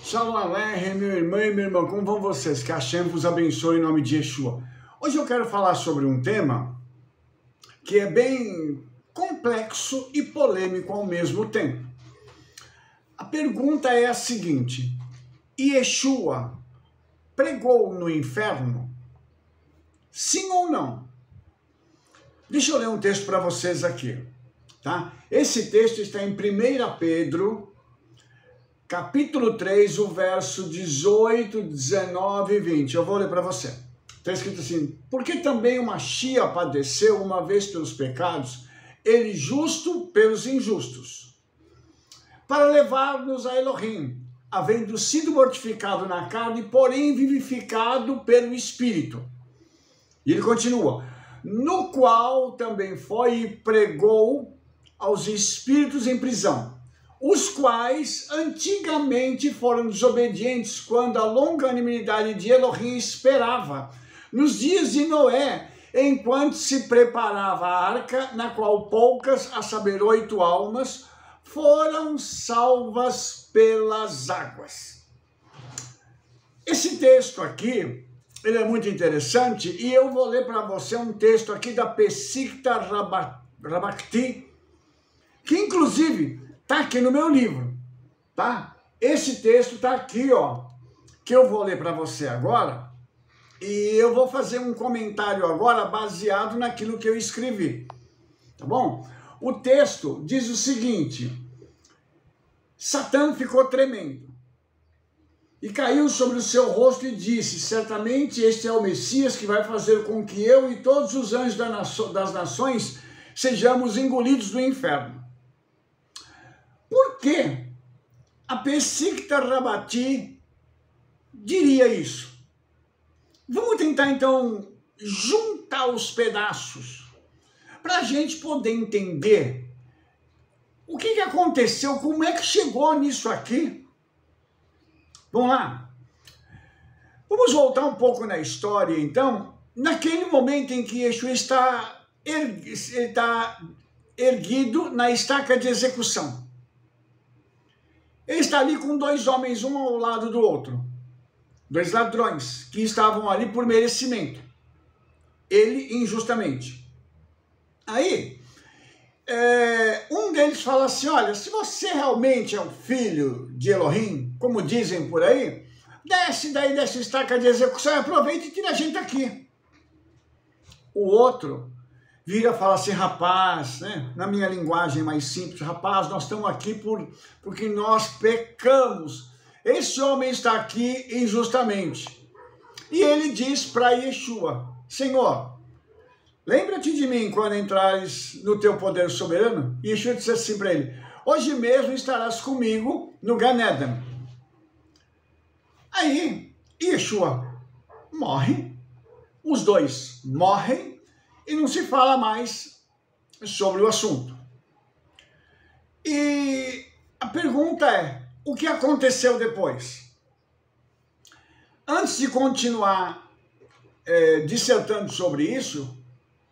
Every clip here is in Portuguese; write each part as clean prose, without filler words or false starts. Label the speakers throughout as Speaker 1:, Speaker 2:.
Speaker 1: Shalom Aleichem, meu irmão e minha irmã, como vão vocês? Que Hashem vos abençoe em nome de Yeshua. Hoje eu quero falar sobre um tema que é bem complexo e polêmico ao mesmo tempo. A pergunta é a seguinte: Yeshua pregou no inferno? Sim ou não? Deixa eu ler um texto para vocês aqui, tá? Esse texto está em 1 Pedro, capítulo 3, o verso 18, 19 e 20. Eu vou ler para você. Está escrito assim: porque também o Mashiach padeceu uma vez pelos pecados, ele justo pelos injustos, para levar-nos a Elohim, havendo sido mortificado na carne, porém vivificado pelo Espírito. E ele continua: no qual também foi e pregou aos espíritos em prisão, os quais antigamente foram desobedientes quando a longanimidade de Elohim esperava, nos dias de Noé, enquanto se preparava a arca, na qual poucas, a saber 8 almas, foram salvas pelas águas. Esse texto aqui, ele é muito interessante, e eu vou ler para você um texto aqui da Pesikta Rabakti, que inclusive está aqui no meu livro, tá? Esse texto está aqui, ó, que eu vou ler para você agora, e eu vou fazer um comentário agora baseado naquilo que eu escrevi, tá bom? O texto diz o seguinte: Satã ficou tremendo e caiu sobre o seu rosto e disse: certamente este é o Messias que vai fazer com que eu e todos os anjos das nações sejamos engolidos do inferno. Por que a Pesikta Rabati diria isso? Vamos tentar então juntar os pedaços para a gente poder entender o que aconteceu, como é que chegou nisso aqui. Vamos lá? Vamos voltar um pouco na história, então, naquele momento em que Yeshua está erguido na estaca de execução. Ele está ali com 2 homens, um ao lado do outro. 2 ladrões, que estavam ali por merecimento. Ele injustamente. Aí, um deles fala assim: olha, se você realmente é o filho de Elohim, como dizem por aí, desce daí dessa estaca de execução e aproveita e tira a gente aqui. O outro vira e fala assim: rapaz, né, na minha linguagem mais simples, rapaz, nós estamos aqui porque nós pecamos. Esse homem está aqui injustamente. E ele diz para Yeshua: Senhor, lembra-te de mim quando entrares no teu poder soberano? E Yeshua disse assim para ele: hoje mesmo estarás comigo no Gan Eden. Aí, Yeshua morre, os 2 morrem, e não se fala mais sobre o assunto. E a pergunta é: o que aconteceu depois? Antes de continuar dissertando sobre isso,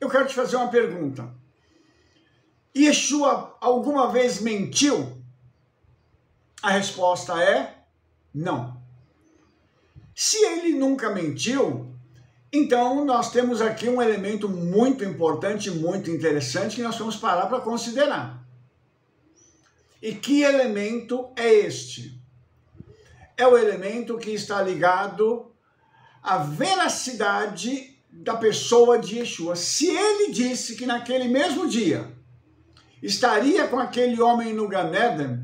Speaker 1: eu quero te fazer uma pergunta. Yeshua alguma vez mentiu? A resposta é não. Se ele nunca mentiu, então nós temos aqui um elemento muito importante, muito interessante, que nós vamos parar para considerar. E que elemento é este? É o elemento que está ligado à veracidade da pessoa de Yeshua. Se ele disse que naquele mesmo dia estaria com aquele homem no Gan Eden,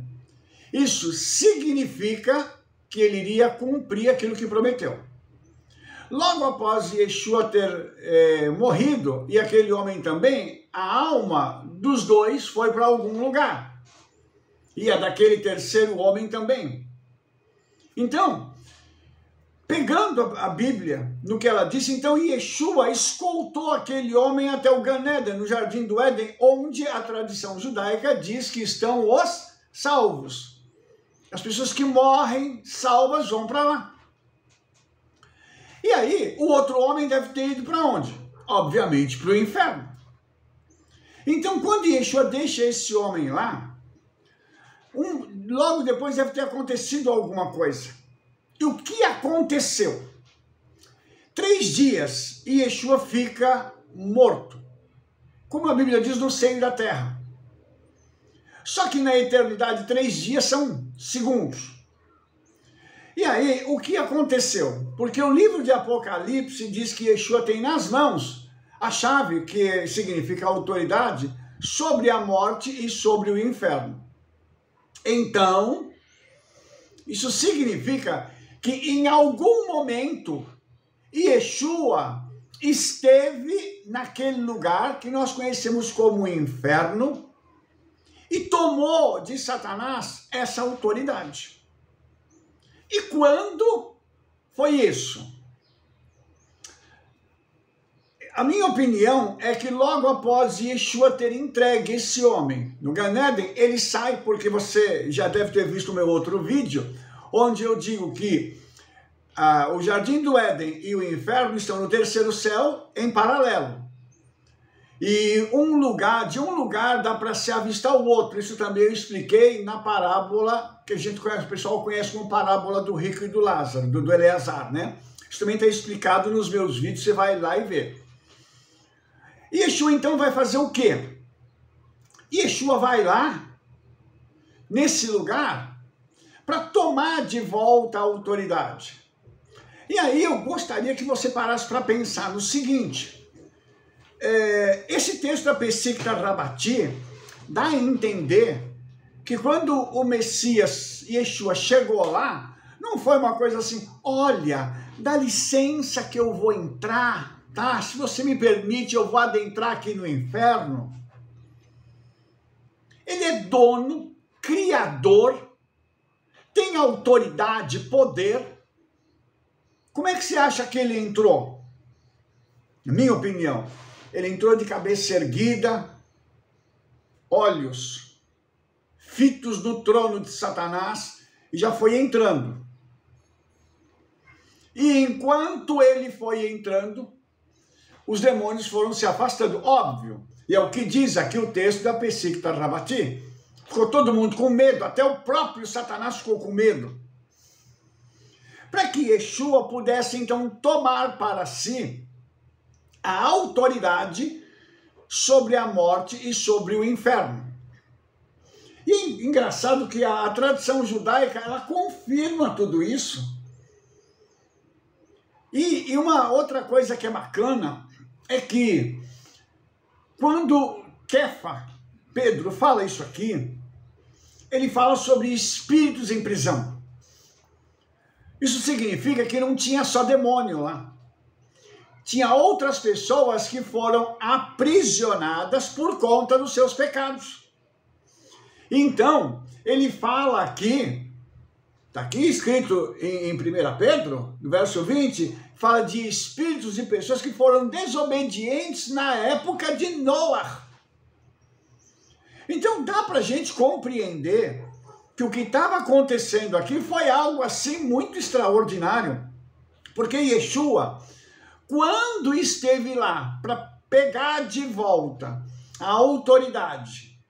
Speaker 1: isso significa que ele iria cumprir aquilo que prometeu. Logo após Yeshua ter morrido, e aquele homem também, a alma dos 2 foi para algum lugar. E a daquele terceiro homem também. Então, pegando a Bíblia no que ela disse, então Yeshua escoltou aquele homem até o Gan Eden, no Jardim do Éden, onde a tradição judaica diz que estão os salvos. As pessoas que morrem salvas vão para lá. E aí, o outro homem deve ter ido para onde? Obviamente para o inferno. Então, quando Yeshua deixa esse homem lá, logo depois deve ter acontecido alguma coisa. E o que aconteceu? 3 dias e Yeshua fica morto, como a Bíblia diz, no seio da terra. Só que na eternidade 3 dias são segundos. E aí, o que aconteceu? Porque o livro de Apocalipse diz que Yeshua tem nas mãos a chave, que significa autoridade, sobre a morte e sobre o inferno. Então, isso significa que em algum momento Yeshua esteve naquele lugar que nós conhecemos como inferno e tomou de Satanás essa autoridade. E quando foi isso? A minha opinião é que logo após Yeshua ter entregue esse homem no Gan Eden, ele sai, porque você já deve ter visto o meu outro vídeo, onde eu digo que o Jardim do Éden e o inferno estão no terceiro céu em paralelo. E de um lugar dá para se avistar o outro. Isso também eu expliquei na parábola que a gente conhece, o pessoal conhece como parábola do rico e do Lázaro, do Eleazar, né? Isso também está explicado nos meus vídeos, você vai lá e vê. E Yeshua então vai fazer o quê? Yeshua vai lá, nesse lugar, para tomar de volta a autoridade. E aí eu gostaria que você parasse para pensar no seguinte. Esse texto da Pessikta Rabati dá a entender que quando o Messias Yeshua chegou lá, não foi uma coisa assim, olha, dá licença que eu vou entrar, tá? Se você me permite, eu vou adentrar aqui no inferno. Ele é dono, criador, tem autoridade, poder. Como é que você acha que ele entrou? Na minha opinião, ele entrou de cabeça erguida, olhos fitos no trono de Satanás e já foi entrando. E enquanto ele foi entrando, os demônios foram se afastando, óbvio. E é o que diz aqui o texto da Pessikta Rabati. Ficou todo mundo com medo, até o próprio Satanás ficou com medo. Para que Yeshua pudesse então tomar para si a autoridade sobre a morte e sobre o inferno. E engraçado que a tradição judaica, ela confirma tudo isso. E uma outra coisa que é bacana é que quando Kefa, Pedro, fala isso aqui, ele fala sobre espíritos em prisão. Isso significa que não tinha só demônio lá. Tinha outras pessoas que foram aprisionadas por conta dos seus pecados. Então, ele fala aqui, está aqui escrito em 1 Pedro, no verso 20, fala de espíritos e pessoas que foram desobedientes na época de Noé. Então, dá para a gente compreender que o que estava acontecendo aqui foi algo assim muito extraordinário, porque Yeshua, quando esteve lá para pegar de volta a autoridade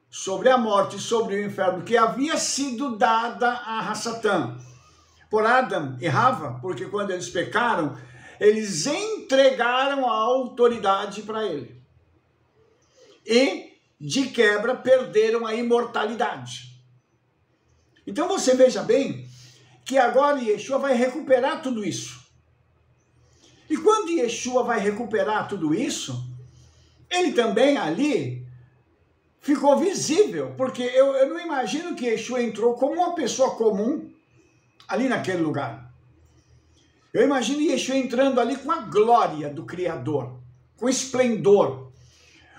Speaker 1: sobre a morte e sobre o inferno que havia sido dada a Satã por Adão e Rava, porque quando eles pecaram, eles entregaram a autoridade para ele. E, de quebra, perderam a imortalidade. Então você veja bem que agora Yeshua vai recuperar tudo isso. E quando Yeshua vai recuperar tudo isso, ele também ali ficou visível, porque eu não imagino que Yeshua entrou como uma pessoa comum ali naquele lugar. Eu imagino Yeshua entrando ali com a glória do Criador, com esplendor.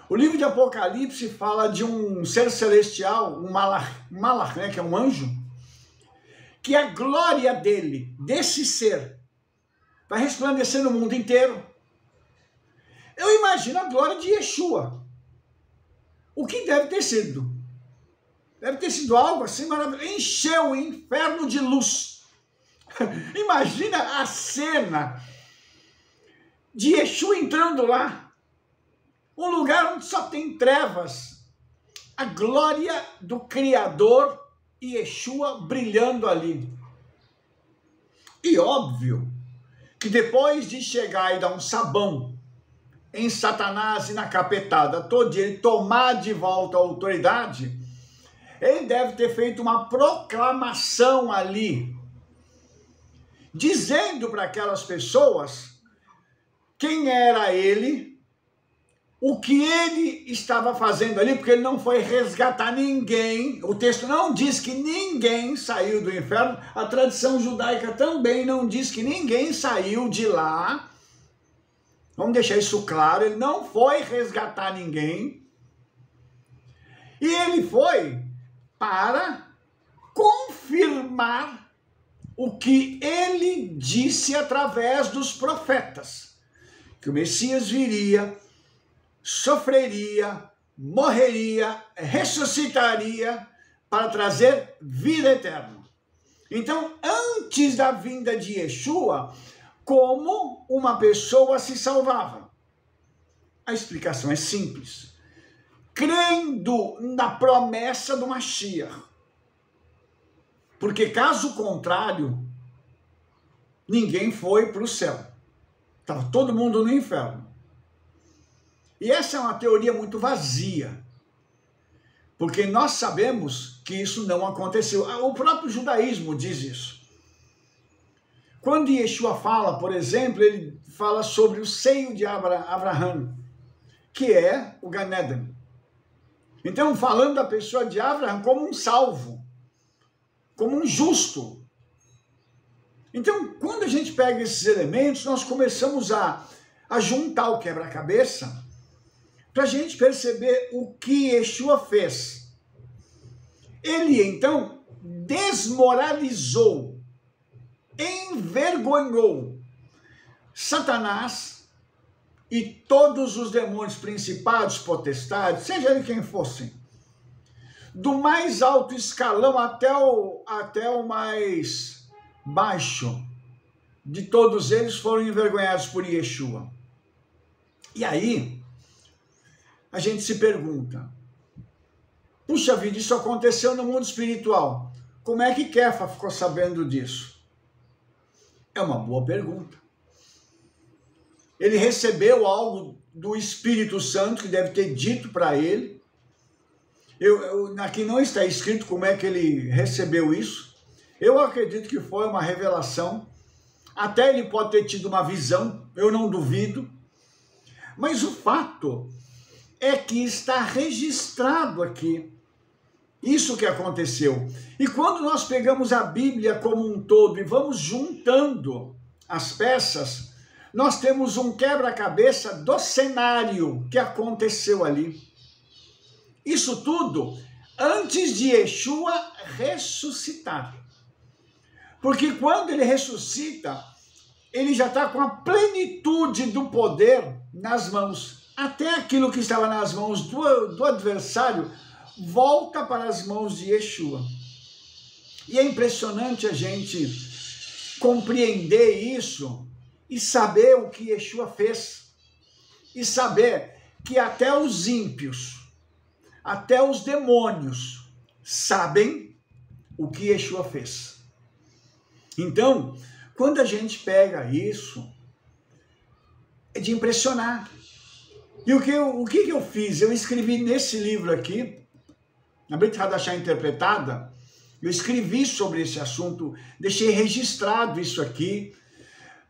Speaker 1: O livro de Apocalipse fala de um ser celestial, um malach, né, que é um anjo, que a glória dele, desse ser, vai resplandecer no mundo inteiro. Eu imagino a glória de Yeshua. O que deve ter sido? Deve ter sido algo assim maravilhoso. Encheu o inferno de luz. Imagina a cena de Yeshua entrando lá. Um lugar onde só tem trevas. A glória do Criador Yeshua brilhando ali. E óbvio que depois de chegar e dar um sabão em Satanás e na capetada toda, ele tomar de volta a autoridade, ele deve ter feito uma proclamação ali, dizendo para aquelas pessoas quem era ele, o que ele estava fazendo ali, porque ele não foi resgatar ninguém. O texto não diz que ninguém saiu do inferno. A tradição judaica também não diz que ninguém saiu de lá. Vamos deixar isso claro, ele não foi resgatar ninguém. E ele foi para confirmar o que ele disse através dos profetas. Que o Messias viria, sofreria, morreria, ressuscitaria para trazer vida eterna. Então, antes da vinda de Yeshua, como uma pessoa se salvava? A explicação é simples. Crendo na promessa do Mashiach. Porque caso contrário, ninguém foi para o céu. Estava todo mundo no inferno. E essa é uma teoria muito vazia, porque nós sabemos que isso não aconteceu. O próprio judaísmo diz isso. Quando Yeshua fala, por exemplo, ele fala sobre o seio de Abraão, que é o Gan Eden. Então, falando da pessoa de Abraão como um salvo, como um justo. Então, quando a gente pega esses elementos, nós começamos a juntar o quebra-cabeça para a gente perceber o que Yeshua fez. Ele, então, desmoralizou, envergonhou Satanás e todos os demônios, principados, potestades, seja ele quem fossem, do mais alto escalão até o mais baixo, de todos eles foram envergonhados por Yeshua. E aí, a gente se pergunta, puxa vida, isso aconteceu no mundo espiritual. Como é que Kefa ficou sabendo disso? É uma boa pergunta. Ele recebeu algo do Espírito Santo que deve ter dito para ele. Aqui não está escrito como é que ele recebeu isso. Eu acredito que foi uma revelação. Até ele pode ter tido uma visão, eu não duvido. Mas o fato é que está registrado aqui isso que aconteceu. E quando nós pegamos a Bíblia como um todo e vamos juntando as peças, nós temos um quebra-cabeça do cenário que aconteceu ali. Isso tudo antes de Yeshua ressuscitar. Porque quando ele ressuscita, ele já está com a plenitude do poder nas mãos. Até aquilo que estava nas mãos do adversário volta para as mãos de Yeshua. E é impressionante a gente compreender isso e saber o que Yeshua fez. E saber que até os ímpios, até os demônios sabem o que Yeshua fez. Então, quando a gente pega isso, é de impressionar. E o que eu fiz? Eu escrevi nesse livro aqui, na Brit Hadashah Interpretada, eu escrevi sobre esse assunto, deixei registrado isso aqui,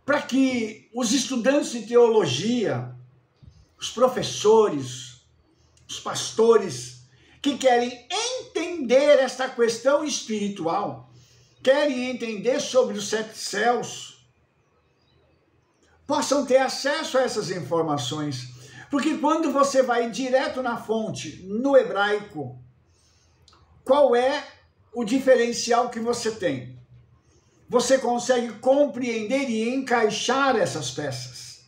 Speaker 1: para que os estudantes de teologia, os professores, os pastores, que querem entender esta questão espiritual, querem entender sobre os 7 céus, possam ter acesso a essas informações. Porque quando você vai direto na fonte, no hebraico, qual é o diferencial que você tem? Você consegue compreender e encaixar essas peças.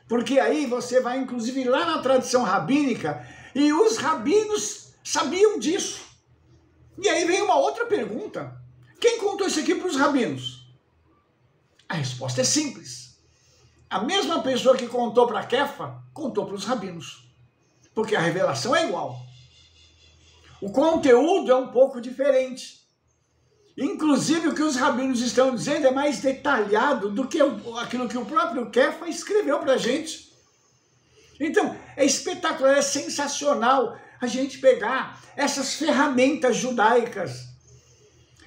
Speaker 1: Porque aí você vai, inclusive, lá na tradição rabínica, e os rabinos sabiam disso. E aí vem uma outra pergunta. Quem contou isso aqui para os rabinos? A resposta é simples. A mesma pessoa que contou para Kefa, contou para os rabinos. Porque a revelação é igual. O conteúdo é um pouco diferente. Inclusive, o que os rabinos estão dizendo é mais detalhado do que aquilo que o próprio Kefa escreveu para a gente. Então, é espetacular, é sensacional a gente pegar essas ferramentas judaicas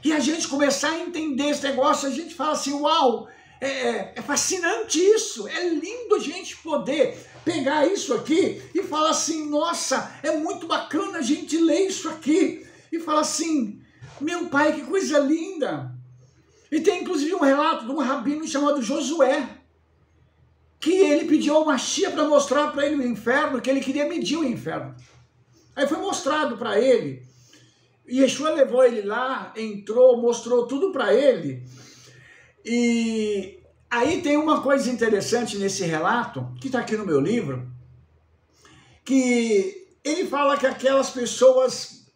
Speaker 1: e a gente começar a entender esse negócio. A gente fala assim, uau, é fascinante isso, é lindo a gente poder pegar isso aqui e falar assim, nossa, é muito bacana a gente ler isso aqui e falar assim, meu pai, que coisa linda. E tem inclusive um relato de um rabino chamado Josué, que ele pediu ao Mashiach para mostrar para ele o inferno, que ele queria medir o inferno. Aí foi mostrado para ele, e Yeshua levou ele lá, entrou, mostrou tudo para ele. E aí tem uma coisa interessante nesse relato, que está aqui no meu livro, que ele fala que aquelas pessoas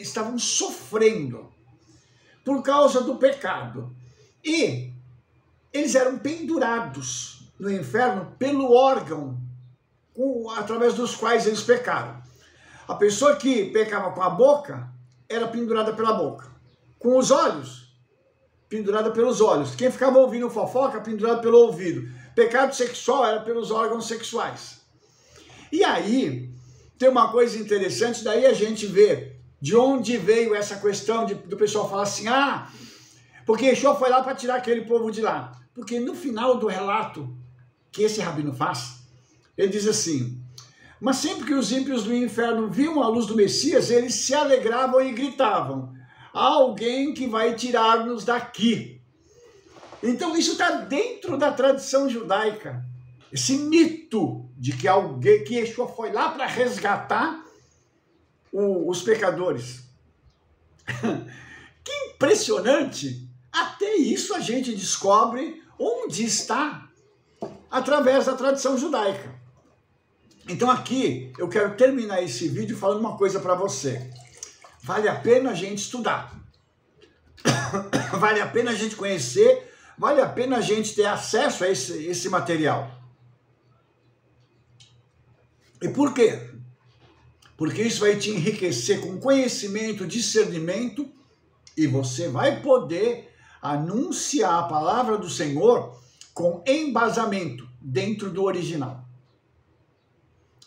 Speaker 1: estavam sofrendo por causa do pecado. E eles eram pendurados no inferno pelo órgão através dos quais eles pecaram. A pessoa que pecava com a boca era pendurada pela boca. Com os olhos, pendurada pelos olhos. Quem ficava ouvindo fofoca, pendurado pelo ouvido. Pecado sexual era pelos órgãos sexuais. E aí, tem uma coisa interessante, daí a gente vê de onde veio essa questão do pessoal falar assim, porque Yeshua foi lá para tirar aquele povo de lá. Porque no final do relato que esse rabino faz, ele diz assim, mas sempre que os ímpios do inferno viam a luz do Messias, eles se alegravam e gritavam, há alguém que vai tirar-nos daqui. Então isso está dentro da tradição judaica, esse mito de que Yeshua foi lá para resgatar os pecadores. Que impressionante! Até isso a gente descobre onde está através da tradição judaica. Então aqui eu quero terminar esse vídeo falando uma coisa para você. Vale a pena a gente estudar. Vale a pena a gente conhecer, vale a pena a gente ter acesso a esse material. E por quê? Porque isso vai te enriquecer com conhecimento, discernimento, e você vai poder anunciar a palavra do Senhor com embasamento dentro do original.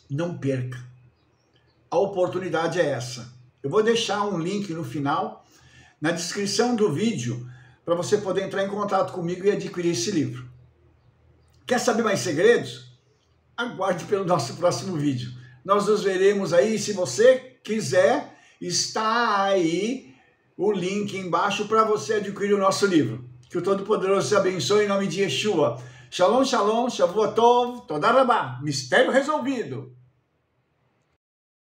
Speaker 1: Não perca. A oportunidade é essa. Eu vou deixar um link no final, na descrição do vídeo, para você poder entrar em contato comigo e adquirir esse livro. Quer saber mais segredos? Aguarde pelo nosso próximo vídeo. Nós nos veremos aí, se você quiser, está aí o link embaixo para você adquirir o nosso livro. Que o Todo-Poderoso te abençoe em nome de Yeshua. Shalom, shalom, Shavua Tov, Toda Rabá. Mistério resolvido.